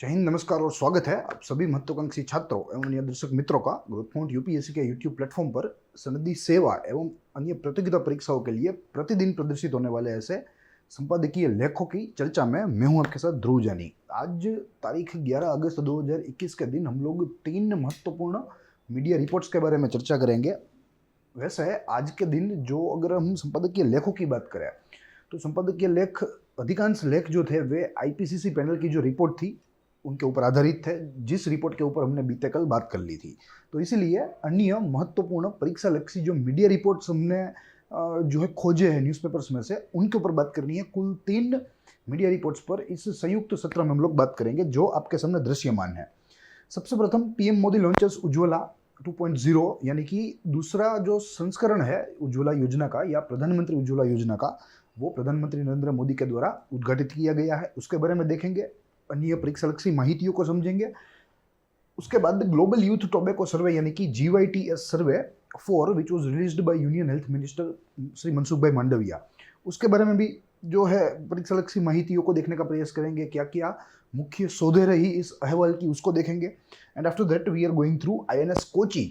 जय हिंद, नमस्कार और स्वागत है आप सभी महत्वाकांक्षी छात्रों एवं अन्य दर्शक मित्रों का ग्रोथपॉइंट यूपीएससी के यूट्यूब प्लेटफॉर्म पर सनदी सेवा एवं अन्य प्रतियोगिता परीक्षाओं के लिए प्रतिदिन प्रदर्शित होने वाले ऐसे संपादकीय लेखों की चर्चा में मैं हूं आपके साथ ध्रुव जानी। आज तारीख 11 अगस्त 2021 के दिन हम लोग 3 महत्वपूर्ण मीडिया रिपोर्ट्स के बारे में चर्चा करेंगे। वैसे आज के दिन जो अगर हम संपादकीय लेखों की बात करें तो संपादकीय लेख अधिकांश लेख जो थे वे आईपीसीसी पैनल की जो रिपोर्ट थी उनके ऊपर आधारित थे, जिस रिपोर्ट के ऊपर हमने बीते कल बात कर ली थी। तो इसीलिए अन्य महत्वपूर्ण परीक्षा लक्षी जो मीडिया रिपोर्ट्स हमने जो है खोजे हैं न्यूज़पेपर्स में से, उनके ऊपर बात करनी है। कुल 3 मीडिया रिपोर्ट्स पर इस संयुक्त सत्र में हम लोग बात करेंगे जो आपके सामने दृश्यमान है। सबसे प्रथम पीएम मोदी लॉन्चेस उज्ज्वला 2.0 यानी कि दूसरा जो संस्करण है उज्ज्वला योजना का या प्रधानमंत्री उज्ज्वला योजना का, वो प्रधानमंत्री नरेंद्र मोदी के द्वारा उद्घाटित किया गया है। उसके बारे में देखेंगे, अन्य परीक्षा लक्षी माहितियों को समझेंगे। उसके बाद ग्लोबल यूथ टोबैको सर्वे यानी कि GYTS survey 4 which was released by union health minister Shri Mansukh भाई मांडविया, उसके बारे में भी जो है परीक्षा लक्षी माहितियों को देखने का प्रयास करेंगे। क्या क्या मुख्य शोधें रही इस अहवाल की, उसको देखेंगे। And after that we are going through INS Kochi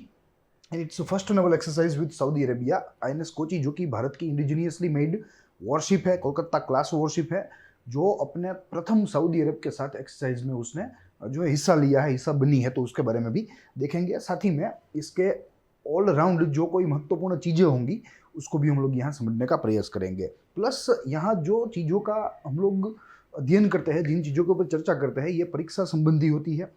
and its first naval exercise with Saudi Arabia. INS Kochi जो कि भारत की इंडिजीनियसली मेड वॉरशिप है, कोलकाता क्लास वॉरशिप है, जो अपने प्रथम सऊदी अरब के साथ एक्सरसाइज में उसने जो है हिस्सा लिया है, हिस्सा बनी है, तो उसके बारे में भी देखेंगे। साथ ही में इसके ऑल राउंड जो कोई महत्वपूर्ण चीज़ें होंगी उसको भी हम लोग यहाँ समझने का प्रयास करेंगे। प्लस यहाँ जो चीज़ों का हम लोग अध्ययन करते हैं, जिन चीज़ों के ऊपर चर्चा करते हैं, ये परीक्षा संबंधी होती है।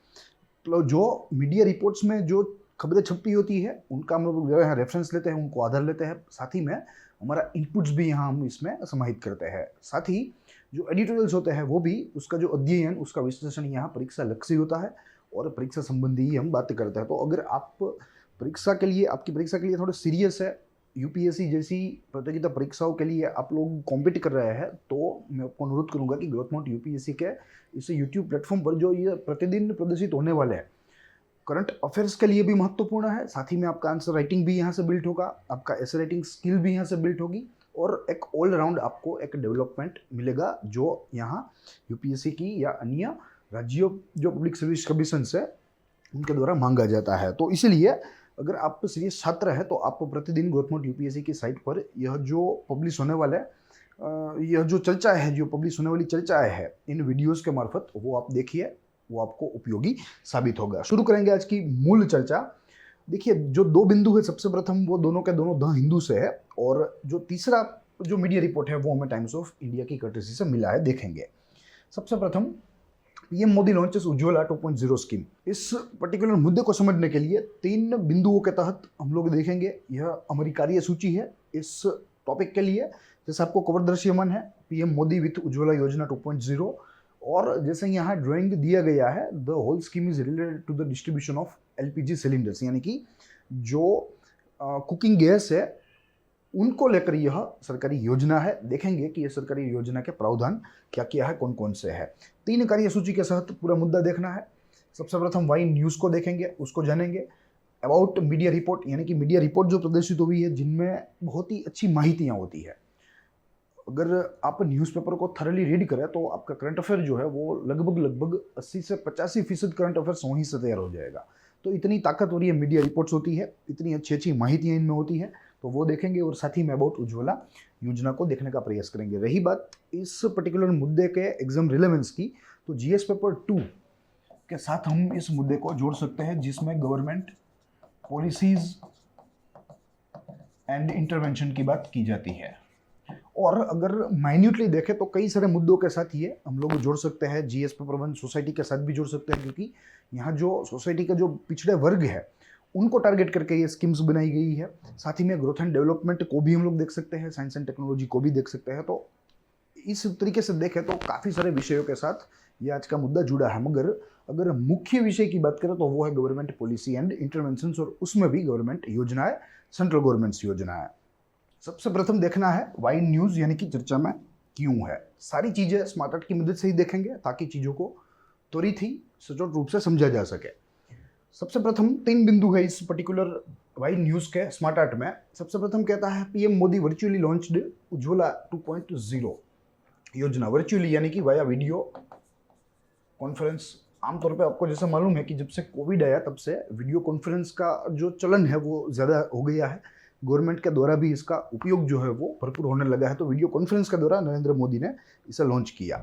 तो जो मीडिया रिपोर्ट्स में जो खबरें छपी होती है उनका हम लोग यहाँ रेफरेंस लेते हैं, उनको आधार लेते हैं। साथ ही में हमारा इनपुट्स भी यहाँ हम इसमें समाहित करते हैं। साथ ही जो एडिटोरियल्स होते हैं वो भी उसका जो अध्ययन, उसका विश्लेषण यहाँ परीक्षा लक्षी होता है और परीक्षा संबंधी ही हम बात करते हैं। तो अगर आप परीक्षा के लिए, आपकी परीक्षा के लिए थोड़ा सीरियस है, यूपीएससी जैसी प्रतियोगिता परीक्षाओं के लिए आप लोग कॉम्पीट कर रहे हैं, तो मैं आपको अनुरोध करूंगा कि ग्रोथपॉइंट यूपीएससी के इस यूट्यूब प्लेटफॉर्म पर जो ये प्रतिदिन प्रदर्शित होने वाले हैं करंट अफेयर्स के लिए भी महत्वपूर्ण है। साथ ही में आपका आंसर राइटिंग भी यहाँ से बिल्ट होगा, आपका ऐसे राइटिंग स्किल भी यहाँ से बिल्ट होगी और एक ऑल राउंड आपको एक डेवलपमेंट मिलेगा जो यहाँ यूपीएससी की या अन्य राज्यों जो पब्लिक सर्विस कमीशन है उनके द्वारा मांगा जाता है। तो इसलिए अगर आप सीरियस छात्र हैं तो आप प्रतिदिन ग्रोथपॉइंट यूपीएससी की साइट पर यह जो पब्लिश होने वाला है, यह जो चर्चा है, जो पब्लिश होने वाली चर्चाएं है इन वीडियोज़ के मार्फत, वो आप देखिए, वो आपको उपयोगी साबित होगा। शुरू करेंगे आज की मूल चर्चा। देखिए, जो 2 बिंदु है, सबसे प्रथम वो दोनों के दोनों द हिंदू से है और जो तीसरा जो मीडिया रिपोर्ट है वो हमें टाइम्स ऑफ इंडिया की कर्टेसी से मिला है, देखेंगे। सबसे प्रथम PM Modi launches Ujjwala 2.0 scheme. इस पर्टिकुलर मुद्दे को समझने के लिए 3 बिंदुओं के तहत हम लोग देखेंगे। यह हमारी कार्य सूची है इस टॉपिक के लिए। जैसे आपको कवर दृश्यमान है, पीएम मोदी विथ उज्ज्वला योजना 2.0, और जैसे यहाँ ड्राइंग दिया गया है, the whole scheme is related to the distribution of LPG cylinders, यानी कि जो कुकिंग गैस है उनको लेकर यह सरकारी योजना है। देखेंगे कि यह सरकारी योजना के प्रावधान क्या क्या है, कौन कौन से है। 3 कार्यसूची के साथ पूरा मुद्दा देखना है। सबसे प्रथम वाई न्यूज़ को देखेंगे, उसको जानेंगे। अबाउट मीडिया रिपोर्ट, यानी कि मीडिया रिपोर्ट जो प्रदर्शित हुई है जिनमें बहुत ही अच्छी माहितियाँ होती है। अगर आप न्यूज़पेपर को थरली रीड करें तो आपका करंट अफेयर जो है वो लगभग 80 से 85% करंट अफेयर्स वहीं से तैयार हो जाएगा। तो इतनी ताकतवर ये मीडिया रिपोर्ट्स होती है, इतनी अच्छी अच्छी माहितियाँ इनमें होती है, तो वो देखेंगे और साथ ही में अबाउट उज्ज्वला योजना को देखने का प्रयास करेंगे। रही बात इस पर्टिकुलर मुद्दे के एग्जाम रिलेवेंस की, तो GS पेपर 2 के साथ हम इस मुद्दे को जोड़ सकते हैं जिसमें गवर्नमेंट पॉलिसीज एंड इंटरवेंशन की बात की जाती है। और अगर माइन्यूटली देखें तो कई सारे मुद्दों के साथ ये हम लोग जोड़ सकते हैं। GS पेपर 1 सोसाइटी के साथ भी जोड़ सकते हैं, क्योंकि यहाँ जो सोसाइटी का जो पिछड़े वर्ग है उनको टारगेट करके ये स्कीम्स बनाई गई है। साथ ही में ग्रोथ एंड डेवलपमेंट को भी हम लोग देख सकते हैं, साइंस एंड टेक्नोलॉजी को भी देख सकते हैं। तो इस तरीके से देखें तो काफ़ी सारे विषयों के साथ ये आज का मुद्दा जुड़ा है। मगर अगर मुख्य विषय की बात करें तो वो है गवर्नमेंट पॉलिसी एंड इंटरवेंशंस, और उसमें भी गवर्नमेंट योजनाएं, सेंट्रल गवर्नमेंट्स योजनाएं। सबसे प्रथम देखना है वाई न्यूज़, यानी कि चर्चा में क्यों है। सारी चीज़ें स्मार्ट आर्ट की मदद से ही देखेंगे ताकि चीज़ों को त्वरित ही सचोट रूप से समझा जा सके। सबसे प्रथम 3 बिंदु है इस पर्टिकुलर वाई न्यूज़ के स्मार्ट आर्ट में। सबसे प्रथम कहता है PM Modi virtually launched Ujjwala 2.0 योजना। वर्चुअली यानी कि वाया वीडियो कॉन्फ्रेंस आमतौर पे आपको जैसे मालूम है कि जब से कोविड आया तब से वीडियो कॉन्फ्रेंस का जो चलन है वो ज़्यादा हो गया है। गवर्नमेंट के द्वारा भी इसका उपयोग जो है वो भरपूर होने लगा है, तो वीडियो कॉन्फ्रेंस के द्वारा नरेंद्र मोदी ने इसे लॉन्च किया।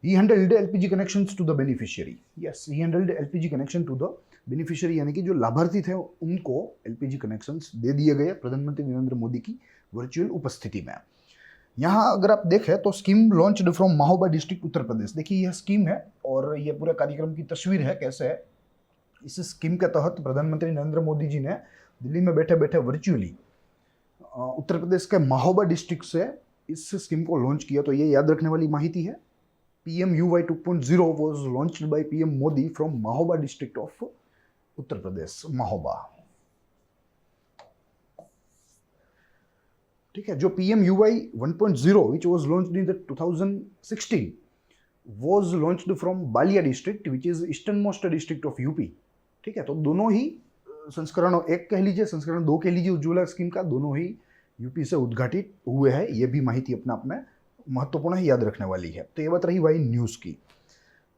He handled LPG connections to the beneficiary. Yes, he handled LPG connection to the beneficiary, यानी कि जो लाभार्थी थे उनको एलपीजी कनेक्शंस दे दिए गए प्रधानमंत्री नरेंद्र मोदी की वर्चुअल उपस्थिति में। यहाँ अगर आप देखें तो scheme launched from Mahoba district Uttar Pradesh. देखिए यह स्कीम है और ये पूरे कार्यक्रम की तस्वीर है कैसे है। इस स्कीम के तहत प्रधानमंत्री नरेंद्र मोदी जी ने दिल्ली में बैठे बैठे वर्चुअली उत्तर प्रदेश के महोबा डिस्ट्रिक्ट से इस स्कीम को लॉन्च किया। तो ये याद रखने वाली माहिती है। PMUY 2.0 was launched by PM Modi from Mahoba district of Uttar Pradesh, Mahoba. ठीक है, जो PMUY 1.0 which was launched in the 2016 was launched from Ballia district which is easternmost district of UP। ठीक है, तो दोनों ही संस्करण, एक कह लीजिए संस्करण 2 कह लीजिए उज्ज्वला स्कीम का, दोनों ही यूपी से उद्घाटित हुए हैं। ये भी माहिती अपने आप में महत्वपूर्ण है, याद रखने वाली है। तो ये बात रही वाई न्यूज़ की।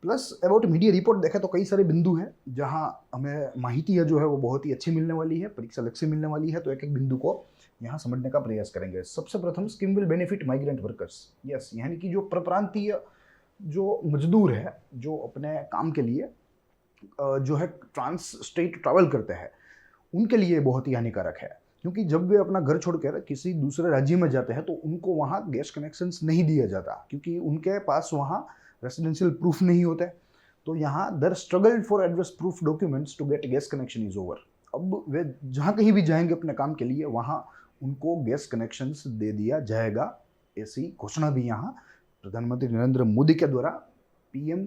प्लस अबाउट मीडिया रिपोर्ट देखें तो कई सारे बिंदु हैं जहां हमें माहिती है जो है वो बहुत ही अच्छी मिलने वाली है, परीक्षा लक्ष्य से मिलने वाली है। तो एक एक बिंदु को यहाँ समझने का प्रयास करेंगे। सबसे प्रथम, scheme will benefit migrant workers. Yes, यानी कि जो परप्रांतीय जो मजदूर है जो अपने काम के लिए जो है ट्रांस स्टेट ट्रैवल करते हैं, उनके लिए बहुत ही हानिकारक है। क्योंकि जब वे अपना घर छोड़कर किसी दूसरे राज्य में जाते हैं तो उनको वहाँ गैस कनेक्शंस नहीं दिया जाता, क्योंकि उनके पास वहाँ रेसिडेंशियल प्रूफ नहीं होता है। तो यहाँ their struggle for address proof documents to get gas connection is over. अब वे जहाँ कहीं भी जाएंगे अपने काम के लिए, वहाँ उनको गैस कनेक्शंस दे दिया जाएगा। ऐसी घोषणा भी यहाँ प्रधानमंत्री नरेंद्र मोदी के द्वारा PM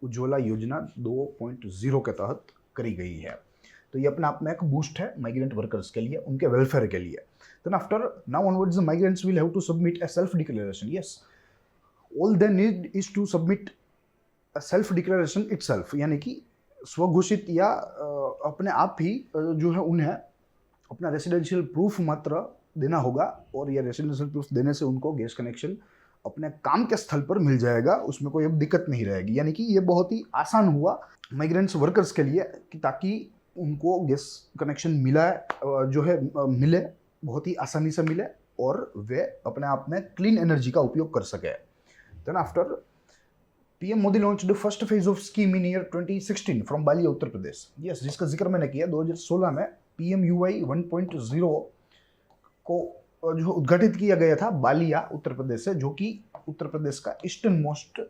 उज्ज्वला योजना 2.0 के तहत करी गई है। तो ये अपने आप में एक बूस्ट है माइग्रेंट वर्कर्स के लिए, उनके वेलफेयर के लिए। Then after now onwards the migrants will have to submit a self declaration. Yes, all they need is to submit a self declaration itself, यानी कि स्वघोषित या अपने आप ही जो है उन्हें अपना रेसिडेंशियल प्रूफ मात्र देना होगा, और यह रेसिडेंशियल प्रूफ देने से उनको गैस कनेक्शन अपने काम के स्थल पर मिल जाएगा, उसमें कोई अब दिक्कत नहीं रहेगी। यानी कि ये बहुत ही आसान हुआ माइग्रेंट्स वर्कर्स के लिए कि ताकि उनको गैस कनेक्शन मिले, बहुत ही आसानी से मिले और वे अपने आप में क्लीन एनर्जी का उपयोग कर सके। Then after PM Modi launch the first phase of scheme in year 2016 from Ballia Uttar Pradesh. Yes, जिसका जिक्र मैंने किया 2016 में PMUY 1.0 को जो उद्घाटित किया गया था बालिया उत्तर प्रदेश से, जो कि उत्तर प्रदेश का ईस्टर्न मोस्ट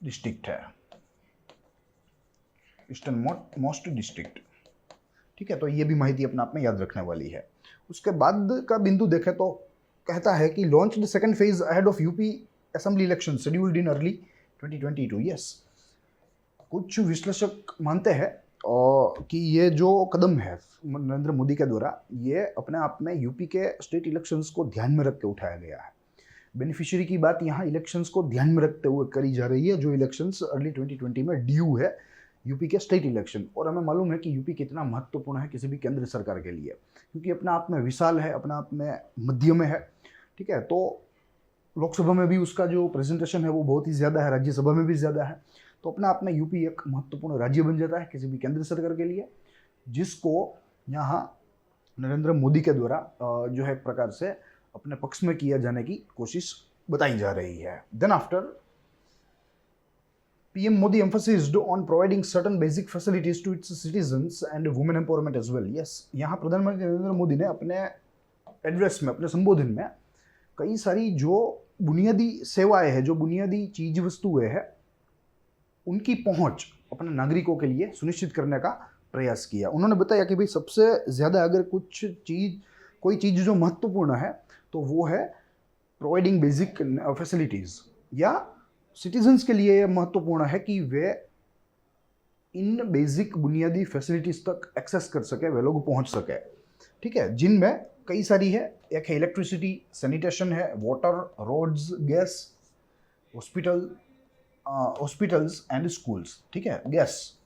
डिस्ट्रिक्ट है, ईस्टर्न मोस्ट डिस्ट्रिक्ट। ठीक है, तो ये भी माहिती अपने आप में याद रखने वाली है। उसके बाद का बिंदु देखें तो कहता है कि launch the second phase ahead of UP assembly election scheduled in early 2022। Yes, कुछ विश्लेषक मानते हैं कि ये जो कदम है नरेंद्र मोदी के द्वारा, ये अपने आप में यूपी के स्टेट इलेक्शंस को ध्यान में रख के उठाया गया है। बेनिफिशियरी की बात यहाँ इलेक्शंस को ध्यान में रखते हुए करी जा रही है, जो इलेक्शंस अर्ली 2020 में ड्यू है, यूपी के स्टेट इलेक्शन। और हमें मालूम है कि यूपी कितना महत्वपूर्ण है किसी भी केंद्र सरकार के लिए, क्योंकि अपने आप में विशाल है, अपने आप में मध्य में है। ठीक है, तो लोकसभा में भी उसका जो प्रेजेंटेशन है वो बहुत ही ज़्यादा है, राज्यसभा में भी ज़्यादा है। तो अपने आप में यूपी एक महत्वपूर्ण राज्य बन जाता है किसी भी केंद्र सरकार के लिए, जिसको यहाँ नरेंद्र मोदी के द्वारा जो है एक प्रकार से अपने पक्ष में किया जाने की कोशिश बताई जा रही है। Then after PM Modi emphasized on providing certain basic facilities to its citizens and women empowerment as well. Yes, यहाँ प्रधानमंत्री नरेंद्र मोदी ने अपने एड्रेस में, अपने संबोधन में कई सारी जो बुनियादी सेवाएं हैं, जो बुनियादी चीज वस्तुएं हैं, उनकी पहुंच अपने नागरिकों के लिए सुनिश्चित करने का प्रयास किया। उन्होंने बताया कि भाई सबसे ज़्यादा अगर कोई चीज़ जो महत्वपूर्ण है तो वो है प्रोवाइडिंग बेसिक फैसिलिटीज़, या सिटीजन्स के लिए महत्वपूर्ण है कि वे इन बेसिक बुनियादी फैसिलिटीज़ तक एक्सेस कर सके, वे लोग पहुंच सके। ठीक है, जिनमें कई सारी है, एक है इलेक्ट्रिसिटी, सैनिटेशन है, water, roads, gas, hospitals and schools. ठीक है, गैस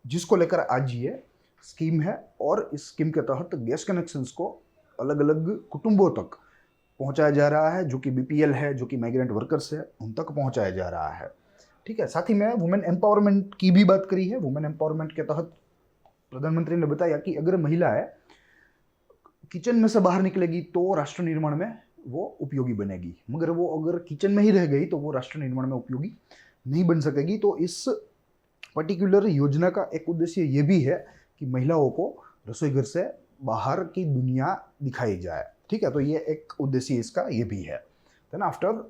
जिसको लेकर आज ये स्कीम है, और इस स्कीम के तहत गैस कनेक्शंस को अलग अलग कुटुंबों तक पहुंचाया जा रहा है, जो कि BPL है, जो कि माइग्रेंट वर्कर्स है, उन तक पहुंचाया जा रहा है। ठीक है, साथ ही में वुमेन एम्पावरमेंट की भी बात करी है। वुमेन एम्पावरमेंट के तहत प्रधानमंत्री ने बताया कि अगर महिला है किचन में से बाहर निकलेगी तो राष्ट्र निर्माण में वो उपयोगी बनेगी, मगर वो अगर किचन में ही रह गई तो वो राष्ट्र निर्माण में उपयोगी नहीं बन सकेगी। तो इस पर्टिकुलर योजना का एक उद्देश्य ये भी है कि महिलाओं को रसोई घर से बाहर की दुनिया दिखाई जाए। ठीक है, तो ये एक उद्देश्य इसका ये भी है। Then after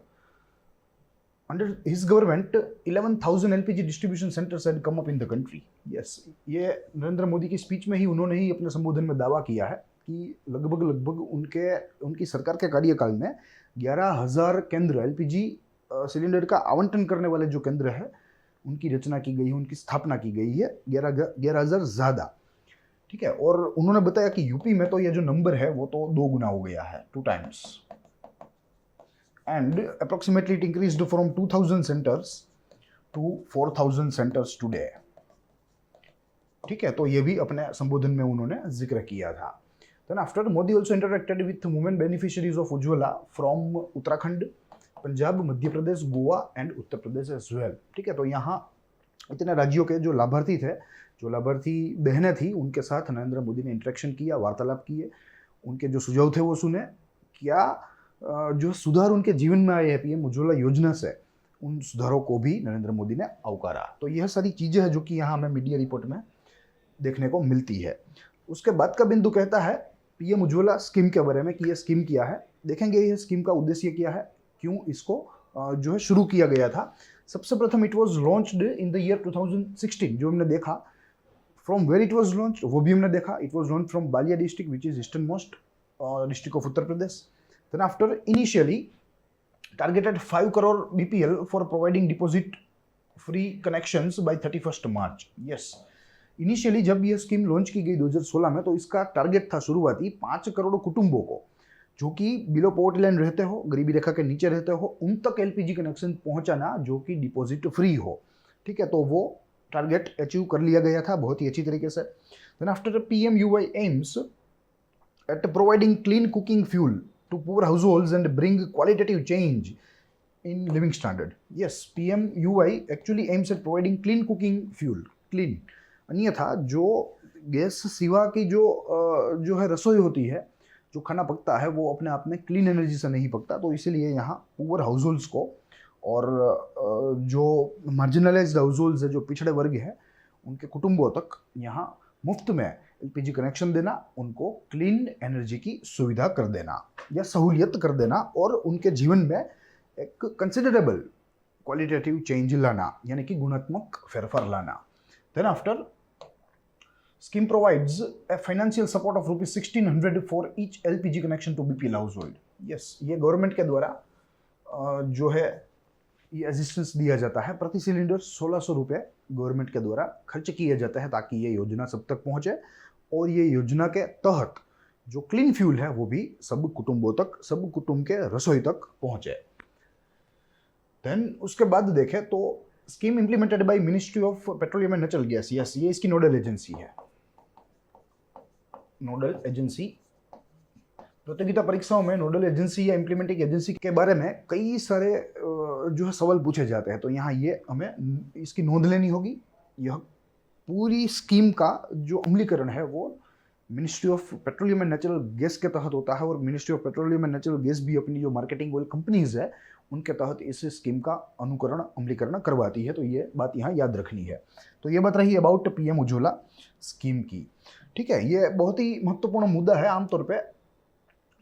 under his government 11,000 LPG distribution centers had come up in the country. Yes, ये नरेंद्र मोदी की स्पीच में ही उन्होंने ही अपने संबोधन में दावा किया है कि लगभग उनकी सरकार के कार्यकाल में 11,000 केंद्र एलपीजी सिलेंडर का आवंटन करने वाले जो केंद्र है उनकी रचना की गई है, उनकी स्थापना की गई है, 11,000 ज़्यादा। ठीक है, और उन्होंने बताया कि यूपी में तो ये जो नंबर है वो तो 2 गुना हो गया है, 2 times, and approximately it increased from 2,000 centers to 4,000 centers today. ठीक है, तो ये भी अपने संबोधन में उन्होंने जिक्र किया था। Then after, Modi also interacted with women beneficiaries of Ujjwala from Uttarakhand, Punjab, Madhya Pradesh, Goa and Uttar Pradesh as well. ठीक है, तो यहाँ इतने राज्यों के जो लाभार्थी थे, जो लाभार्थी बहनें थी, उनके साथ नरेंद्र मोदी ने इंटरेक्शन किया, वार्तालाप किए, उनके जो सुझाव थे वो सुने, क्या जो सुधार उनके जीवन में आए हैं पीएम उज्ज्वला योजना से, उन सुधारों को भी नरेंद्र मोदी ने आवकारा। तो यह सारी चीज़ें हैं जो कि यहाँ हमें मीडिया रिपोर्ट में देखने को मिलती है। उसके बाद का बिंदु कहता है पीएम उज्ज्वला स्कीम के बारे में कि यह स्कीम क्या है। देखेंगे ये स्कीम का उद्देश्य क्या है, क्यों इसको जो है शुरू किया गया था। सबसे प्रथम it was launched in the year 2016, जो हमने देखा। From where it was launched वो भी हमने देखा। It was launch from Ballia district which is eastern most district of Uttar Pradesh. Then after initially targeted 5 crore BPL for providing deposit free connections by 31 March. Yes, initially जब यह scheme launch की गई 2016 में, तो इसका टारगेट था शुरुआती 5 करोड़ कुटुंबों को जो कि बिलो पॉवर्टी लाइन रहते हो, गरीबी रेखा के नीचे रहते हो, उन तक एलपीजी कनेक्शन पहुंचाना जो कि डिपॉजिट फ्री हो। ठीक है, तो वो टारगेट अचीव कर लिया गया था बहुत ही अच्छी तरीके से। Then after PMUY aims at providing clean cooking fuel to poor households and bring qualitative change in living standard. Yes, PMUY actually aims at providing clean cooking fuel, clean, अन्यथा जो गैस सिवा की जो है रसोई होती है, जो खाना पकता है, वो अपने आप में क्लीन एनर्जी से नहीं पकता। तो इसीलिए यहाँ पुअर हाउसहोल्ड्स को और जो मार्जिनलाइज्ड हाउसहोल्ड्स है, जो पिछड़े वर्ग है, उनके कुटुंबों तक यहाँ मुफ्त में एलपीजी कनेक्शन देना, उनको क्लीन एनर्जी की सुविधा कर देना या सहूलियत कर देना, और उनके जीवन में एक कंसिडरेबल क्वालिटेटिव चेंज लाना, यानी कि गुणात्मक फेरफार लाना। Then after, scheme provides a financial support of rupees 1,600 for each LPG connection to BPL household. Yes, ये गवर्नमेंट के द्वारा जो है ये असिस्टेंस दिया जाता है। प्रति सिलेंडर 1,600 रुपये गवर्नमेंट के द्वारा खर्च किए जाते हैं ताकि ये योजना सब तक पहुँचे, और ये योजना के तहत जो क्लीन फ्यूल है वो भी सब कुटुंबों तक, सब कुटुंब के रसोई तक पहुँचे। देन उसके बाद देखें तो scheme implemented by ministry of petroleum and natural gas. Yes, ये इसकी नोडल एजेंसी है। नोडल एजेंसी, प्रतियोगिता परीक्षाओं में नोडल एजेंसी या इंप्लीमेंटिंग एजेंसी के बारे में कई सारे जो है सवाल पूछे जाते हैं। तो यहाँ ये हमें इसकी नोंद लेनी होगी। यह पूरी स्कीम का जो अमलीकरण है वो ministry of petroleum and natural gas के तहत होता है, और ministry of petroleum and natural gas भी अपनी जो मार्केटिंग ऑयल कंपनीज है उनके तहत इस स्कीम का अनुकरण, अमलीकरण करवाती है। तो ये बात यहाँ याद रखनी है। तो ये बात रही अबाउट पीएम उज्ज्वला स्कीम की। ठीक है, ये बहुत ही महत्वपूर्ण मुद्दा है। आमतौर पे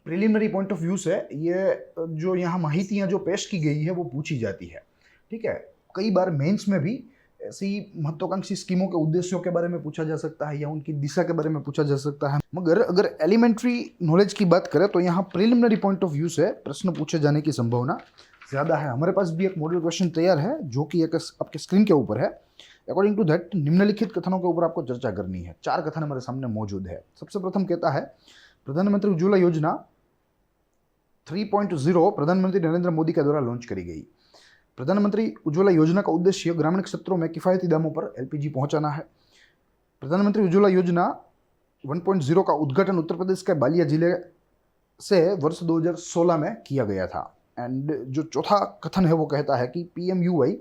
प्रिलिमिनरी पॉइंट ऑफ व्यू से ये जो यहाँ माहितियाँ जो पेश की गई है वो पूछी जाती है। ठीक है, कई बार मेंस में भी ऐसी महत्वाकांक्षी स्कीमों के उद्देश्यों के बारे में पूछा जा सकता है या उनकी दिशा के बारे में पूछा जा सकता है। मगर अगर एलिमेंट्री नॉलेज की बात करें तो यहाँ प्रिलिमिनरी पॉइंट ऑफ व्यू से प्रश्न पूछे जाने की संभावना ज़्यादा है। हमारे पास भी एक मॉडल क्वेश्चन तैयार है जो कि एक आपके स्क्रीन के ऊपर है। अकॉर्डिंग टू दैट निम्नलिखित कथनों के ऊपर आपको चर्चा करनी है। 4 कथन हमारे सामने मौजूद है। सबसे प्रथम कहता है प्रधानमंत्री उज्ज्वला योजना 3.0 प्रधानमंत्री नरेंद्र मोदी के द्वारा लॉन्च करी गई। प्रधानमंत्री उज्ज्वला योजना का उद्देश्य ग्रामीण क्षेत्रों में किफ़ायती दामों पर एलपीजी पहुंचाना है। प्रधानमंत्री उज्ज्वला योजना 1.0 का उद्घाटन उत्तर प्रदेश के बालिया जिले से वर्ष 2016 में किया गया था। एंड जो चौथा कथन है वो कहता है कि PMUY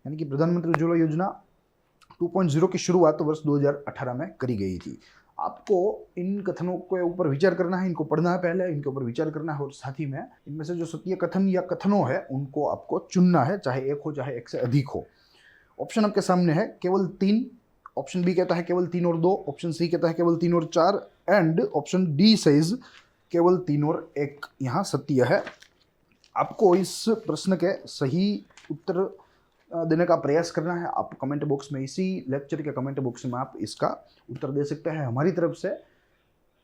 यानी कि प्रधानमंत्री उज्ज्वला योजना 2.0 की शुरुआत वर्ष 2018 में करी गई थी। आपको इन कथनों के ऊपर विचार करना है, इनको पढ़ना है, पहले इनके ऊपर विचार करना है और साथ ही में इनमें से जो सत्य कथन या कथनों है उनको आपको चुनना है, चाहे एक हो चाहे एक से अधिक हो। ऑप्शन आपके सामने है केवल 3, ऑप्शन बी कहता है केवल 3 और 2, ऑप्शन सी कहता है केवल 3 और 4 एंड ऑप्शन डी सेज केवल 3 और 1 यहाँ सत्य है। आपको इस प्रश्न के सही उत्तर देने का प्रयास करना है। आप कमेंट बॉक्स में, इसी लेक्चर के कमेंट बॉक्स में आप इसका उत्तर दे सकते हैं। हमारी तरफ से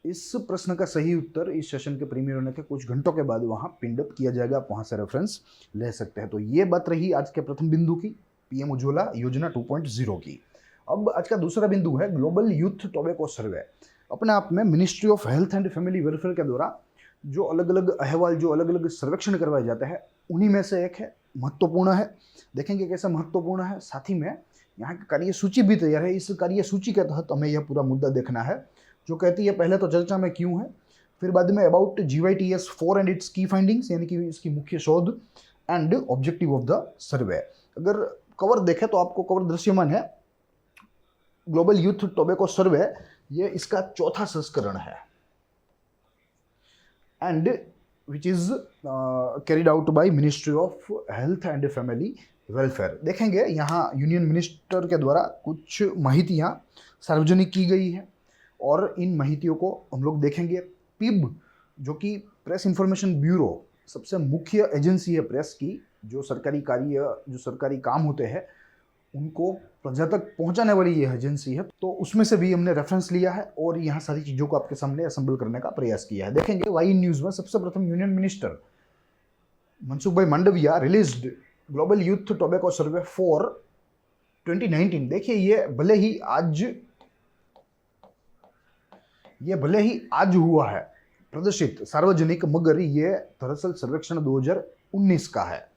इस प्रश्न का सही उत्तर इस सेशन के प्रीमियर होने के कुछ घंटों के बाद वहाँ पिंड अप किया जाएगा, आप वहाँ से रेफरेंस ले सकते हैं। तो ये बात रही आज के प्रथम बिंदु की, पीएम उज्ज्वला योजना 2.0 की। अब आज का दूसरा बिंदु है ग्लोबल यूथ टोबैको सर्वे। अपने आप में ministry of health and family welfare के द्वारा जो अलग अलग अहवाल, जो अलग अलग सर्वेक्षण करवाए जाते हैं, उन्हीं में से एक है, महत्वपूर्ण है। देखेंगे कैसा महत्वपूर्ण है। साथ ही में यहाँ की कार्यसूची भी तैयार है। इस कार्यसूची के तहत हमें यह पूरा मुद्दा देखना है जो कहती है पहले तो चर्चा में क्यों है, फिर बाद में अबाउट GYTS 4 एंड इट्स की फाइंडिंग्स, यानी कि इसकी मुख्य शोध and objective of the survey. अगर कवर देखें तो आपको कवर दृश्यमान है। ग्लोबल यूथ टोबैको सर्वे ये इसका चौथा संस्करण है and which is carried out by ministry of health and family welfare. देखेंगे यहाँ यूनियन मिनिस्टर के द्वारा कुछ माहितियाँ सार्वजनिक की गई है और इन माहितियों को हम लोग देखेंगे। पिब जो कि प्रेस इंफॉर्मेशन ब्यूरो, सबसे मुख्य एजेंसी है प्रेस की, जो सरकारी कार्य, जो सरकारी काम होते हैं उनको प्रजा तक पहुंचाने वाली ये एजेंसी है, तो उसमें से भी हमने रेफरेंस लिया है और यहाँ सारी चीज़ों को आपके सामने असेंबल करने का प्रयास किया है। देखेंगे वाई न्यूज़ में सबसे प्रथम यूनियन मिनिस्टर मनसुख भाई Mandaviya released global youth tobacco survey for 2019। देखिए ये भले ही आज हुआ है प्रदर्शित सार्वजनिक, मगर ये दरअसल सर्वेक्षण 2019 का है।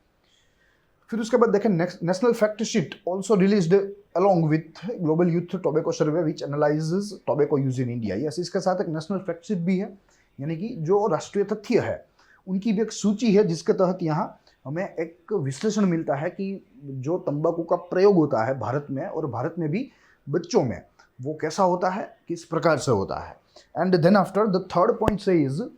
फिर उसके बाद देखें national fact sheet also released along with global youth tobacco survey which analyses tobacco use in India. Yes, इसके साथ एक नेशनल फैक्ट शीट भी है, यानी कि जो राष्ट्रीय तथ्य है उनकी भी एक सूची है, जिसके तहत यहाँ हमें एक विश्लेषण मिलता है कि जो तंबाकू का प्रयोग होता है भारत में, और भारत में भी बच्चों में, वो कैसा होता है, किस प्रकार से होता है। And then after the third point says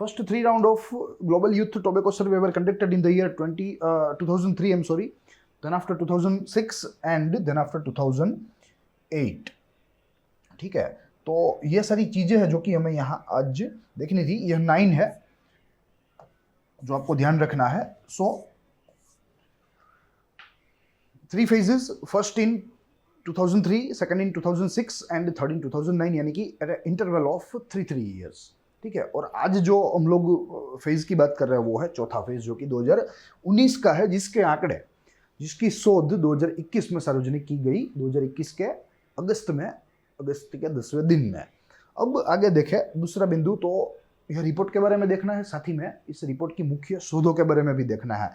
first 3 round of global youth tobacco survey were conducted in the year 2003, I'm sorry, then after 2006 and then after 2008। ठीक है, तो ये सारी चीजें हैं जो कि हमें यहाँ आज देखनी थी। यह 9 है जो आपको ध्यान रखना है। सो 3 phases, first in 2003, second in 2006 and third in 2009, यानी कि at an interval of 3 years। ठीक है, और आज जो हम लोग फेज की बात कर रहे हैं वो है चौथा फेज, जो कि 2019 का है, जिसके आंकड़े, जिसकी शोध 2021 में सार्वजनिक की गई, 2021 के अगस्त के 10वें दिन में। अब आगे देखें दूसरा बिंदु, तो यह रिपोर्ट के बारे में देखना है, साथ ही में इस रिपोर्ट की मुख्य शोधों के बारे में भी देखना है।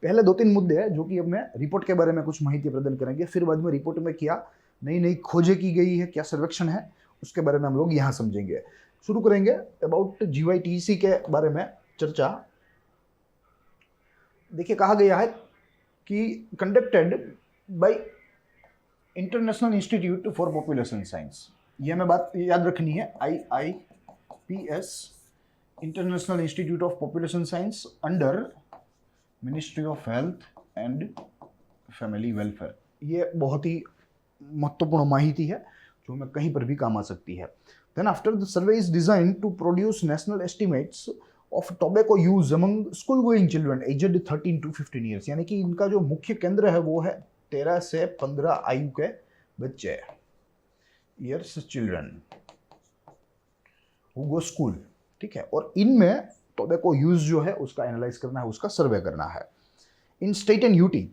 पहले 2-3 मुद्दे हैं जो कि अब मैं रिपोर्ट के बारे में कुछ माहिती प्रदान करेंगे, फिर बाद में रिपोर्ट में क्या नई खोजें की गई है, क्या सर्वेक्षण है, उसके बारे में हम लोग यहाँ समझेंगे। शुरू करेंगे अबाउट GYTC के बारे में चर्चा। देखिए कहा गया है कि conducted by international institute for population science. ये हमें बात याद रखनी है, IIPS, international institute of population science under ministry of health and family welfare. ये बहुत ही महत्वपूर्ण माहिती है जो हमें कहीं पर भी काम आ सकती है। Then after, the survey is designed to produce national estimates of tobacco use among school-going children aged 13 to 15 years। यानी कि इनका जो मुख्य केंद्र है वो है 13 से 15 आयु के बच्चे, years children who go school। ठीक है, और इनमें टोबैको यूज जो है उसका एनालाइज करना है, उसका सर्वे करना है। इन state and UT,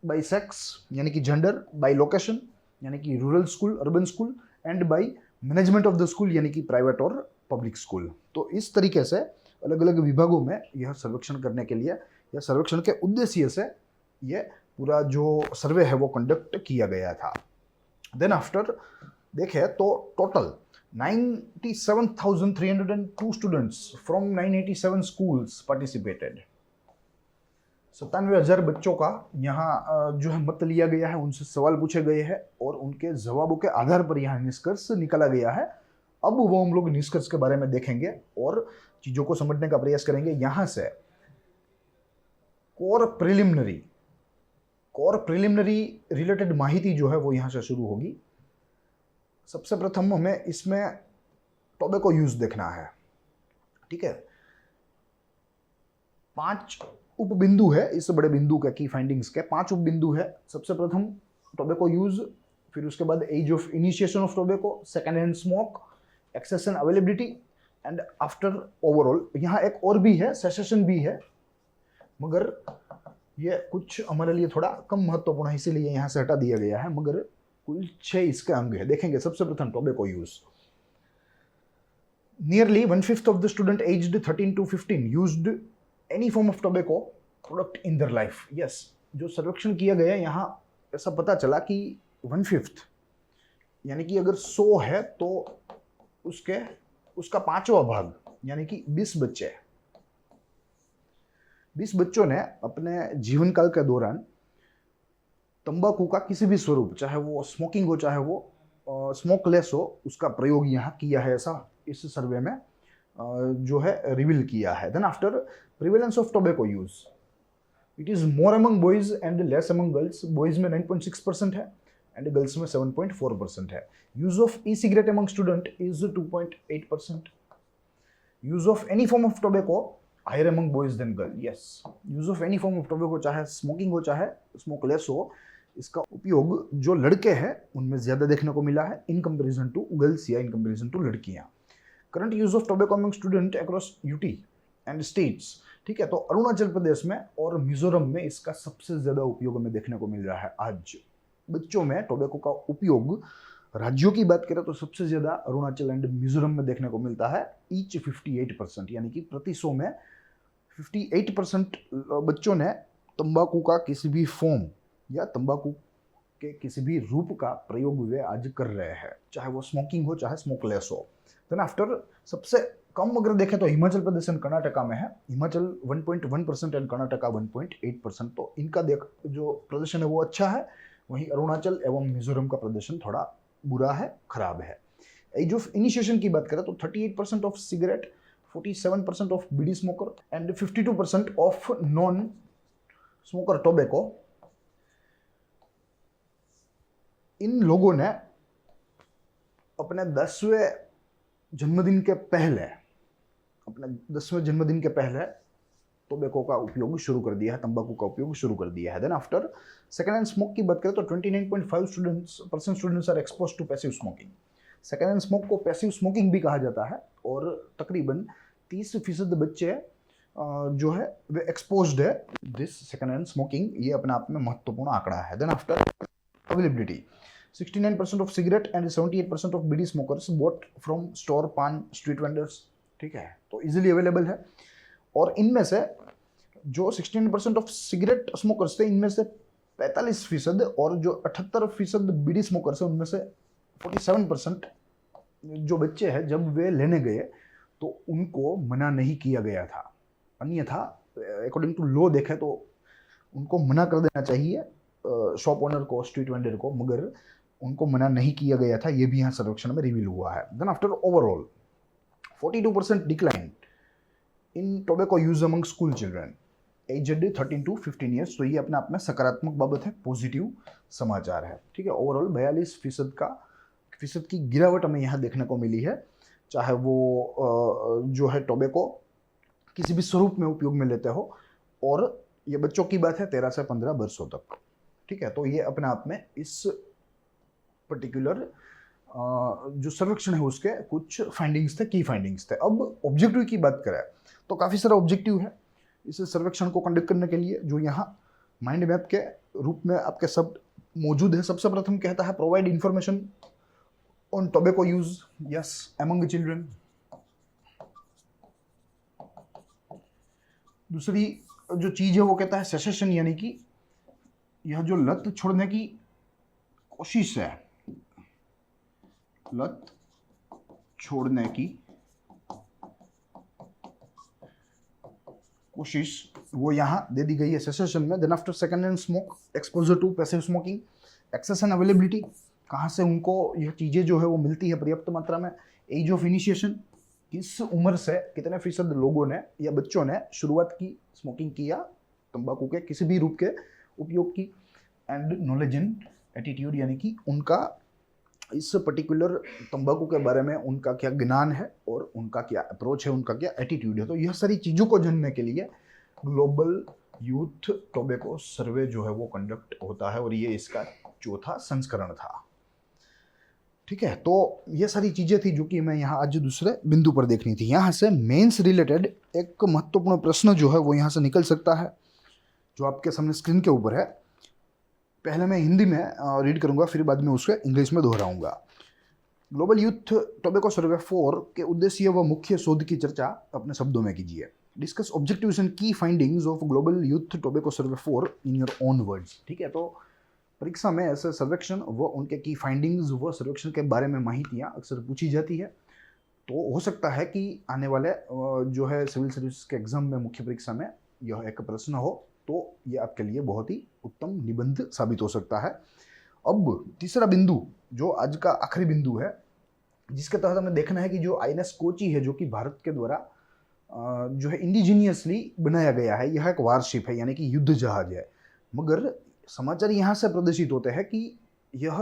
by sex यानी कि जेंडर, बाई लोकेशन यानी कि rural school, urban school, and by management of the school यानी कि प्राइवेट और पब्लिक स्कूल। तो इस तरीके से अलग अलग विभागों में यह सर्वेक्षण करने के लिए, या सर्वेक्षण के उद्देश्य से यह पूरा जो सर्वे है वो कंडक्ट किया गया था। देन आफ्टर देखें तो total 97,302 students from 987 schools participated. 97,000 बच्चों का यहाँ जो है मत लिया गया है, उनसे सवाल पूछे गए हैं और उनके जवाबों के आधार पर यहाँ निष्कर्ष निकाला गया है। अब वो हम लोग निष्कर्ष के बारे में देखेंगे और चीजों को समझने का प्रयास करेंगे। यहाँ से कोर प्रिलिमिनरी रिलेटेड माहिती जो है वो यहाँ से शुरू होगी। सबसे प्रथम हमें इसमें टोबैको यूज देखना है, ठीक है। 5 उपबिंदु है इस बड़े बिंदु के की फाइंडिंग्स के, 5 उपबिंदु है। सबसे प्रथम टोबैको यूज, फिर उसके बाद age of initiation of tobacco, second hand smoke, access and availability and after overall. यहाँ एक और भी है, सेसेशन भी है, मगर ये कुछ हमारे लिए थोड़ा कम महत्वपूर्ण है, इसीलिए यहाँ से हटा दिया गया है। मगर कुल 6 इसके अंग है। देखेंगे सबसे प्रथम tobacco use. Nearly 1/5 of the student aged 13 to 15 used any form of tobacco product in their life. Yes, जो सर्वेक्षण किया गया यहाँ ऐसा पता चला कि 1/5 यानी कि अगर 100 है तो उसका 5वां भाग यानी कि 20 बच्चों ने अपने जीवन काल के दौरान तंबाकू का किसी भी स्वरूप, चाहे वो स्मोकिंग हो चाहे वो स्मोकलेस हो, उसका प्रयोग यहाँ किया है, ऐसा इस सर्वे में जो है रिवील किया है। Then after prevalence of tobacco use, it is more among boys and less among girls. Boys में 9.6% है एंड गर्ल्स में 7.4% है। Use of e cigarette among student is 2.8%। Use of any form of tobacco higher among boys than girl. Yes, use of any form of tobacco, चाहे smoking हो चाहे smokeless हो, इसका उपयोग जो लड़के हैं उनमें ज्यादा देखने को मिला है इन कंपैरिजन टू गर्ल्स या इन कंपैरिजन टू लड़कियां। Current use of tobacco among student across UT and states, ठीक है। तो अरुणाचल प्रदेश में और मिजोरम में इसका सबसे ज्यादा उपयोग हमें देखने को मिल रहा है। आज बच्चों में टोबैको का उपयोग राज्यों की बात करें तो सबसे ज्यादा अरुणाचल एंड मिजोरम में देखने को मिलता है। ईच 58%, यानी कि प्रति 100 में 58% बच्चों ने तंबाकू का किसी भी फॉर्म या तंबाकू के किसी भी रूप का प्रयोग वे आज कर रहे हैं, चाहे वो स्मोकिंग हो चाहे स्मोकलेस हो। देन आफ्टर सबसे कम अगर देखें तो हिमाचल प्रदेश एंड कर्नाटका में है। हिमाचल 1.1% एंड कर्नाटका 1.8%। तो इनका जो प्रदर्शन है वो अच्छा है। वहीं अरुणाचल एवं मिजोरम का प्रदर्शन थोड़ा बुरा है, खराब है। एज ऑफ इनिशिएशन की बात करें तो 38% of cigarette, 47% of bidi smoker and 52% of non smoker tobacco. इन लोगों ने अपने 10वें जन्मदिन के पहले टोबैको का उपयोग शुरू कर दिया है, तंबाकू का उपयोग शुरू कर दिया है। Then after second hand smoke की बात करें तो 29.5% students are expose to passive smoking. Second hand smoke को पैसिव स्मोकिंग भी कहा जाता है और तकरीबन 30% बच्चे जो है वे एक्सपोज्ड है दिस सेकेंड हैंड स्मोकिंग। ये अपने आप में महत्वपूर्ण आंकड़ा है। Then after availability, 69% of cigarette and 78% of bidi smokers bought from store, paan, street vendors, ठीक है। तो इजीली अवेलेबल है। और इनमें से जो 16% ऑफ सिगरेट स्मोकर्स थे, इनमें से 45% और जो 78% बीड़ी स्मोकर्स है उनमें से 47% जो बच्चे हैं जब वे लेने गए तो उनको मना नहीं किया गया था। अन्यथा अकॉर्डिंग टू लॉ देखें तो उनको मना कर देना चाहिए शॉप ओनर को, स्ट्रीट वेंडर को, मगर उनको मना नहीं किया गया था। ये भी यहाँ सर्वेक्षण में रिवील हुआ है। Then after overall 42% decline in tobacco use among school children aged 13 to 15 years. तो ये अपने आप में सकारात्मक बाबत है, पॉजिटिव समाचार है, ठीक है। ओवरऑल 42% की गिरावट हमें यहाँ देखने को मिली है, चाहे वो जो है टोबैको किसी भी स्वरूप में उपयोग में लेते हो। और ये बच्चों की बात है 13 से 15 वर्षों तक, ठीक है। तो ये अपने आप में इस पर्टिकुलर जो सर्वेक्षण है उसके कुछ फाइंडिंग्स थे, की फाइंडिंग्स थे। अब ऑब्जेक्टिव की बात करें तो काफ़ी सारा ऑब्जेक्टिव है इस सर्वेक्षण को कंडक्ट करने के लिए, जो यहाँ माइंड मैप के रूप में आपके शब्द मौजूद है। सबसे प्रथम कहता है provide information on tobacco use, yes, among children. दूसरी जो चीज है वो कहता है सेसेशन, यानी कि यह जो लत छोड़ने की कोशिश है, लत छोड़ने की कोशिश वो यहाँ दे दी गई है सेसेशन में। Then after second hand smoke, exposure to passive smoking, access and availability, कहाँ से उनको यह चीज़ें जो है वो मिलती है पर्याप्त मात्रा में। एज ऑफ इनिशिएशन, किस उम्र से कितने फीसद लोगों ने या बच्चों ने शुरुआत की स्मोकिंग की या तंबाकू के किसी भी रूप के उपयोग की। एंड नॉलेज एंड एटीट्यूड, यानी कि उनका इस पर्टिकुलर तंबाकू के बारे में उनका क्या ज्ञान है और उनका क्या अप्रोच है, उनका क्या एटीट्यूड है। तो यह सारी चीज़ों को जानने के लिए ग्लोबल यूथ टोबैको सर्वे जो है वो कंडक्ट होता है और ये इसका चौथा संस्करण था। ठीक है, तो ये सारी चीज़ें थी जो कि मैं यहाँ आज दूसरे बिंदु पर देखनी थी। यहाँ से मेंस रिलेटेड एक महत्वपूर्ण प्रश्न जो है वो यहाँ से निकल सकता है, जो आपके सामने स्क्रीन के ऊपर है। पहले मैं हिंदी में रीड करूंगा, फिर बाद में उसके इंग्लिश में दोहराऊंगा। ग्लोबल यूथ टोबैको सर्वे 4 के उद्देश्य व मुख्य शोध की चर्चा अपने शब्दों में कीजिए। डिस्कस ऑब्जेक्टिव्स एंड की findings of global youth tobacco survey 4 in your own words. ठीक है, तो परीक्षा में ऐसे सर्वेक्षण व उनके की फाइंडिंग्स व सर्वेक्षण के बारे में माहितियाँ अक्सर पूछी जाती है। तो हो सकता है कि आने वाले जो है सिविल सर्विस के एग्जाम में मुख्य परीक्षा में यह एक प्रश्न हो, तो ये आपके लिए बहुत ही उत्तम निबंध साबित हो सकता है। अब तीसरा बिंदु जो आज का आखिरी बिंदु है, जिसके तहत हमें देखना है कि जो आईएनएस कोची है, जो कि भारत के द्वारा जो है इंडिजीनियसली बनाया गया है, यह एक वारशिप है, यानी कि युद्ध जहाज है। मगर समाचार यहाँ से प्रदर्शित होते हैं कि यह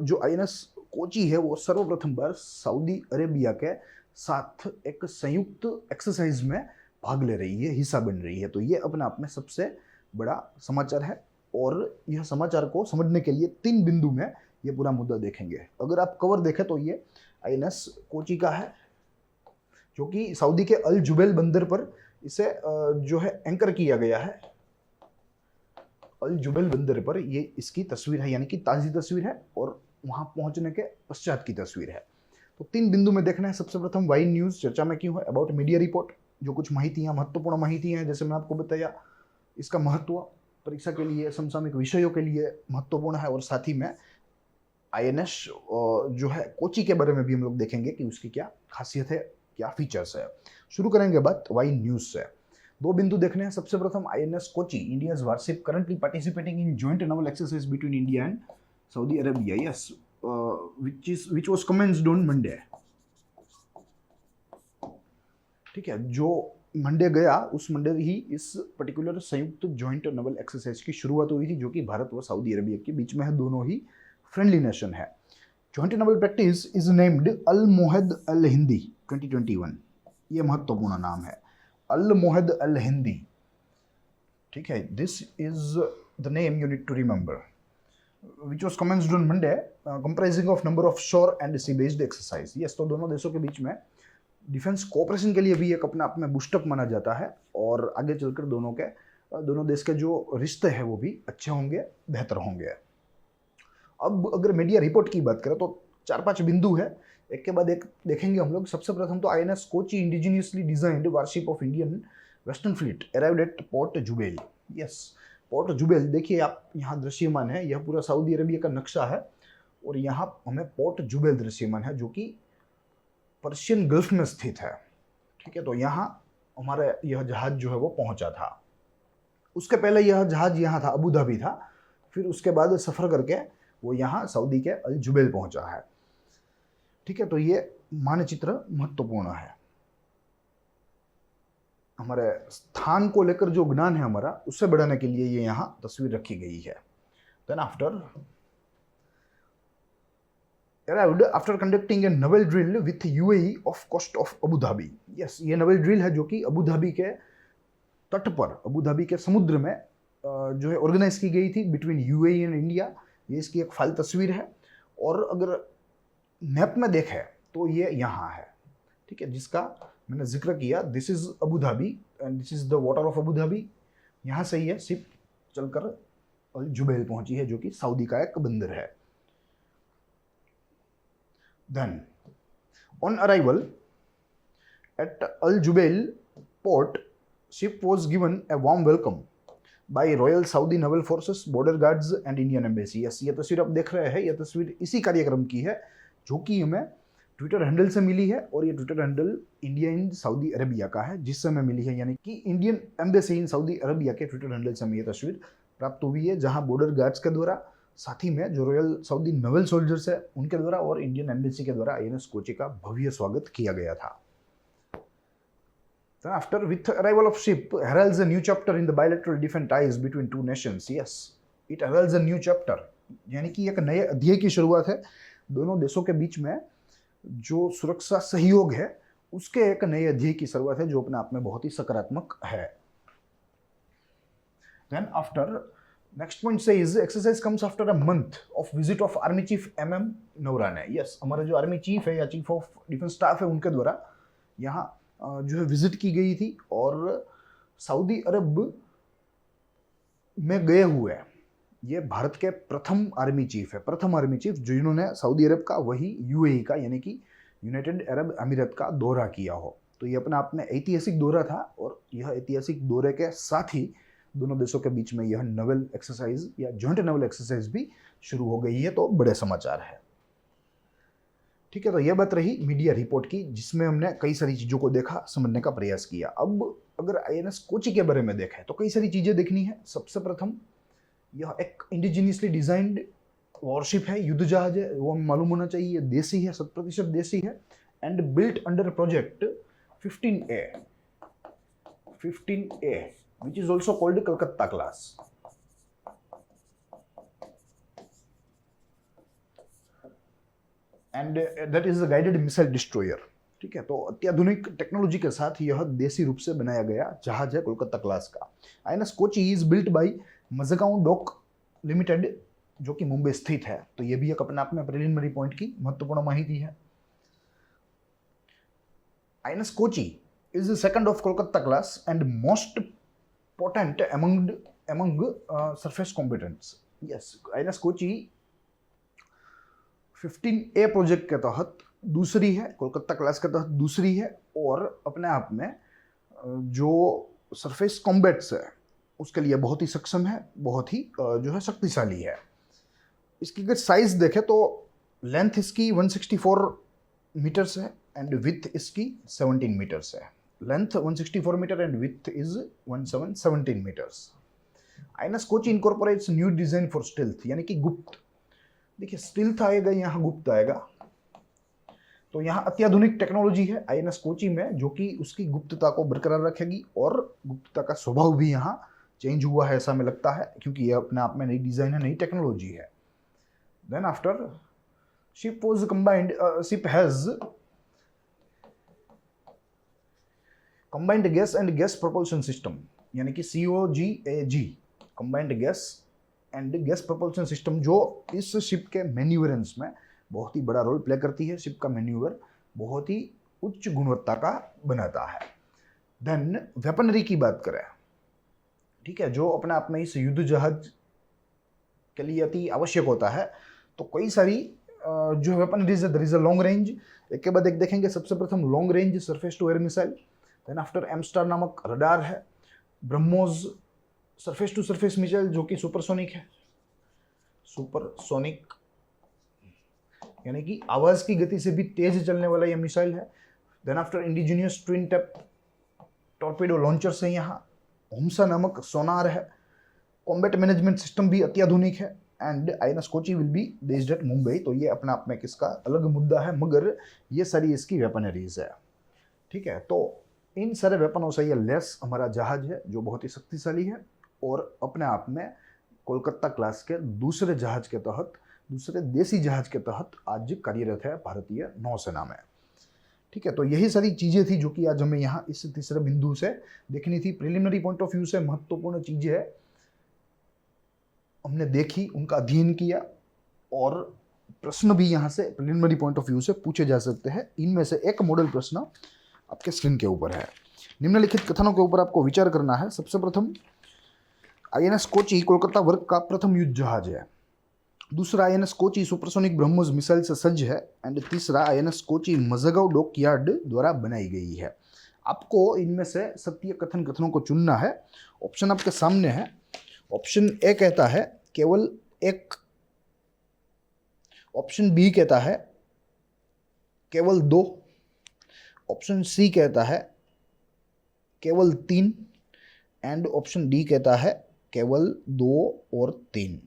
जो आईएनएस कोची है वो सर्वप्रथम बार सऊदी अरेबिया के साथ एक संयुक्त एक्सरसाइज में भाग ले रही है, हिस्सा बन रही है। तो ये अपने आप में सबसे बड़ा समाचार है और यह समाचार को समझने के लिए 3 बिंदु में ये पूरा मुद्दा देखेंगे। अगर आप कवर देखें तो ये आईएनएस कोची का है, जो कि सऊदी के अल जुबैल बंदर पर इसे जो है एंकर किया गया है। अल जुबैल बंदर पर ये इसकी तस्वीर है, यानी कि ताज़ी तस्वीर है और वहाँ पहुँचने के पश्चात की तस्वीर है। तो 3 बिंदु में देखना है। सबसे प्रथम वाई न्यूज़ चर्चा में क्यों है, अबाउट मीडिया रिपोर्ट, जो कुछ माहितियाँ महत्वपूर्ण माहितियाँ हैं, जैसे मैं आपको बताया इसका महत्व परीक्षा के लिए समसामयिक विषयों के लिए महत्वपूर्ण है। और साथ ही में आईएनएस जो है कोची के बारे में भी हम लोग देखेंगे कि उसकी क्या खासियत है, क्या फीचर्स है। शुरू करेंगे बात वाई न्यूज़ से। 2 बिंदु देखने हैं। सबसे प्रथम INS Kochi, India's warship currently participating in joint Naval exercise between India and Saudi Arabia, yes, which was commenced on Monday। ठीक है, जो मंडे गया उस मंडे ही इस पर्टिकुलर संयुक्त जॉइंट नवल एक्सरसाइज की शुरुआत हुई थी, जो कि भारत व सऊदी अरेबिया के बीच में है। दोनों ही फ्रेंडली नेशन है। Joint naval practice is named Al Mohed Al Hindi 2021। ये महत्वपूर्ण नाम है, अल मोहद अल हिंदी। ठीक है, this is the name you need to remember, which was commenced on Monday, comprising of number of shore and sea based exercise। yes, तो दोनों देशों के बीच में डिफेंस कोऑपरेशन के लिए भी एक अपने आप में बूस्टअप माना जाता है और आगे चलकर दोनों देश के जो रिश्ते हैं वो भी अच्छे होंगे, बेहतर होंगे। अब अगर मीडिया रिपोर्ट की बात करें तो 4-5 बिंदु है, एक के बाद एक देखेंगे हम लोग। सबसे प्रथम तो INS Kochi indigenously designed warship of Indian western fleet arrived at port Jubail. Yes, port Jubail देखिए आप यहाँ दृश्यमान है, यह पूरा सऊदी अरेबिया का नक्शा है और यहाँ हमें पोर्ट जुबैल दृश्यमान है, जो कि पर्शियन गल्फ में स्थित है। ठीक है, तो यहाँ हमारा यह जहाज जो है वो पहुंचा था। उसके पहले यह जहाज यहाँ था, अबू धाबी था, फिर उसके बाद सफ़र करके वो यहाँ सऊदी के अल जुबैल पहुंचा है। ठीक है, तो ये मानचित्र महत्वपूर्ण है। हमारे स्थान को लेकर जो ज्ञान है हमारा, उससे बढ़ाने के लिए ये यहाँ तस्वीर रखी गई है। Then after conducting a naval drill with UAE off coast of Abu Dhabi. Yes, ये नवल ड्रिल है जो कि अबू धाबी के तट पर, अबू धाबी के समुद्र में जो है ऑर्गेनाइज की गई थी बिटवीन यूएई एंड इंडिया। ये इसकी एक फाइल तस्वीर है और अगर मैप में देखें तो ये यहाँ है। ठीक है, जिसका मैंने जिक्र किया, this is Abu Dhabi and this is the water of Abu Dhabi. यहाँ से ये शिप चलकर अल जुबैल पहुंची है, जो कि सऊदी का एक बंदर है। Then on arrival at Al Jubail port, ship was given a warm welcome by royal Saudi naval forces, border guards and Indian embassy. Yes, ये तस्वीर आप देख रहे हैं, यह तस्वीर इसी कार्यक्रम की है जो कि हमें ट्विटर हैंडल से मिली है और ये Twitter handle India in Saudi Arabia का है जिससे हमें मिली है, यानी कि Indian embassy in Saudi Arabia के ट्विटर हैंडल से हमें ये तस्वीर प्राप्त हुई है, जहां बॉर्डर गार्ड्स के द्वारा, साथ ही में जो रॉयल सऊदी नवल सोल्जर्स है उनके द्वारा और इंडियन एम्बेसी के द्वारा आईएनएस कोची का भव्य स्वागत किया गया था। Then after, with arrival of ship, heralds a new chapter in the bilateral defense ties between two nations. Yes, it heralds a new chapter. यानी कि एक नए अध्याय की शुरुआत है दोनों देशों के बीच में, जो सुरक्षा सहयोग है उसके एक नए अध्याय की शुरुआत है जो अपने आप में बहुत ही सकारात्मक है। Then after, next point says exercise comes after a month of visit of Army Chief MM Nourane. Yes, हमारा जो आर्मी चीफ है या चीफ ऑफ डिफेंस स्टाफ है उनके द्वारा यहाँ जो है विजिट की गई थी और सऊदी अरब में गए हुए ये भारत के प्रथम आर्मी चीफ है, प्रथम आर्मी चीफ जिन्होंने सऊदी अरब का, वही यूएई का यानी कि यूनाइटेड अरब अमीरात का दौरा किया हो। तो ये अपने आप में ऐतिहासिक दौरा था और यह ऐतिहासिक दौरे के साथ ही दोनों देशों के बीच में यह नवल एक्सरसाइज या जॉइंट नवल एक्सरसाइज भी शुरू हो गई है, तो बड़े समाचार है। ठीक है, तो यह बात रही मीडिया रिपोर्ट की जिसमें हमने कई सारी चीज़ों को देखा, समझने का प्रयास किया। अब अगर आईएनएस कोची के बारे में देखें तो कई सारी चीज़ें देखनी है। सबसे प्रथम, यह एक इंडिजिनियसली डिजाइंड वॉरशिप है, युद्ध जहाज है, वो मालूम होना चाहिए, देसी है, 100% देसी है, and built under project 15A which is also called Calcutta class. And that is a guided missile destroyer. ठीक है, तो अत्याधुनिक टेक्नोलॉजी के साथ यह देसी रूप से बनाया गया जहाज है कोलकाता क्लास का। INS Kochi is built by Mazagaon dock limited जो कि मुंबई स्थित है। तो यह भी एक अपने आप में प्रिलिमिनरी पॉइंट की महत्वपूर्ण माहिती है। INS Kochi is the second of Kolkata class and most potent among surface combatants. Yes, INS Kochi 15A project के तहत दूसरी है, कोलकाता क्लास के तहत दूसरी है और अपने आप में जो सरफेस कॉम्बैट्स है उसके लिए बहुत ही सक्षम है, बहुत ही जो है शक्तिशाली है। इसकी अगर साइज देखें तो लेंथ इसकी 164 मीटर्स है एंड विथ इसकी 17 मीटर्स है। Length 164 metre and width is 17 metres. INS Kochi incorporates new design for stealth, यानी कि गुप्त। देखिए, स्टील्थ आएगा, यहाँ गुप्त आएगा, तो यहाँ अत्याधुनिक टेक्नोलॉजी है आईएनएस कोची में जो कि उसकी गुप्तता को बरकरार रखेगी और गुप्तता का स्वभाव भी यहाँ चेंज हुआ है ऐसा हमें लगता है, क्योंकि यह अपने आप में नई डिजाइन है, नई टेक्नोलॉजी है। Then after, ship was combined, ship has combined gas and gas propulsion system, यानी कि COGAG, combined gas and gas propulsion system, जो इस शिप के मैन्यूवरेंस में बहुत ही बड़ा रोल प्ले करती है। शिप का मैन्यूवर बहुत ही उच्च गुणवत्ता का बनाता है। देन वेपनरी की बात करें, ठीक है, जो अपने आप में इस युद्ध जहाज के लिए अति आवश्यक होता है, तो कई सारी जो वेपनरीज है, there is a long range, एक के बाद एक देखेंगे। सबसे प्रथम long range surface to air missile, then after MSTAR नामक रडार है, BrahMos surface to surface missile जो कि सुपरसोनिक है, सुपरसोनिक यानी कि आवाज की गति से भी तेज चलने वाला यह मिसाइल है। Then after indigenous twin tube torpedo launchers है, यहाँ होम्सा नामक सोनार है, कॉम्बैट मैनेजमेंट सिस्टम भी अत्याधुनिक है and INS Kochi will be based eight Mumbai. तो ये अपने आप में किसका अलग मुद्दा है, मगर ये सारी इसकी वेपनरीज है। ठीक है, तो इन सारे वेपनों से ये लेस हमारा जहाज है जो बहुत ही शक्तिशाली है और अपने आप में कोलकाता क्लास के दूसरे जहाज के तहत, दूसरे देसी जहाज के तहत आज कार्यरत है भारतीय नौसेना में। ठीक है, तो यही सारी चीज़ें थी जो कि आज हमें यहाँ इस तीसरे बिंदु से देखनी थी। प्रिलिमिनरी पॉइंट ऑफ व्यू से महत्वपूर्ण चीज़ें है हमने देखी, उनका अध्ययन किया और प्रश्न भी यहाँ से प्रिलिमिनरी पॉइंट ऑफ व्यू से पूछे जा सकते हैं। इनमें से एक मॉडल प्रश्न आपके स्क्रीन के ऊपर है। निम्नलिखित कथनों के ऊपर आपको विचार करना है। सबसे प्रथम, आईएनएस कोची कोलकाता वर्ग का प्रथम युद्ध जहाज है। दूसरा, INS Kochi supersonic BrahMos missile से सज्ज है एंड तीसरा, आईएनएस कोची मजगांव डॉकयार्ड द्वारा बनाई गई है। आपको इनमें से सत्य कथन कथनों को चुनना है। ऑप्शन आपके सामने है। ऑप्शन ए कहता है केवल एक, ऑप्शन बी कहता है केवल 2, ऑप्शन सी कहता है केवल 3 एंड ऑप्शन डी कहता है केवल 2 और 3।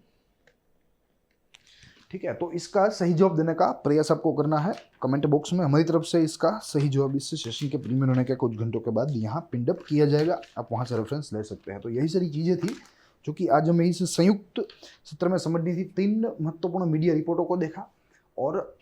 ठीक है, तो इसका सही जवाब देने का प्रयास आपको करना है कमेंट बॉक्स में। हमारी तरफ से इसका सही जवाब इस सेशन के प्रीमियर होने के कुछ घंटों के बाद यहाँ पिन अप किया जाएगा, आप वहाँ से रेफरेंस ले सकते हैं। तो यही सारी चीज़ें थी जो कि आज हमें इस संयुक्त सत्र में समझनी थी। 3 महत्वपूर्ण मीडिया रिपोर्टों को देखा और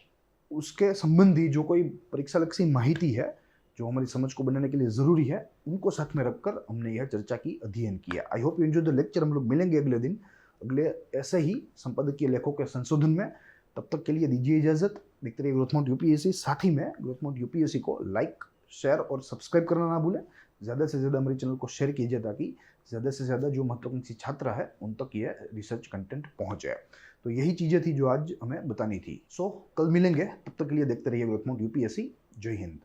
उसके संबंधी जो कोई परीक्षा लक्षी माहिती है जो हमारी समझ को बनाने के लिए ज़रूरी है, उनको साथ में रखकर हमने यह चर्चा की, अध्ययन किया। I hope you enjoy the lecture. हम लोग मिलेंगे अगले दिन अगले ऐसे ही संपादकीय लेखों के संशोधन में। तब तक के लिए दीजिए इजाजत। देखते रहिए ग्रोथ माउंट यूपीएससी। साथ ही में ग्रोथ माउंट यूपीएससी को लाइक, शेयर और सब्सक्राइब करना ना भूलें। ज़्यादा से ज़्यादा हमारे चैनल को शेयर कीजिए ताकि ज़्यादा से ज़्यादा जो महत्वाकांक्षी छात्र है उन तक यह रिसर्च कंटेंट पहुँचे। तो यही चीज़ें थी जो आज हमें बतानी थी। सो कल मिलेंगे, तब तक के लिए देखते रहिए ग्रोथ माउंट यूपीएससी। जय हिंद।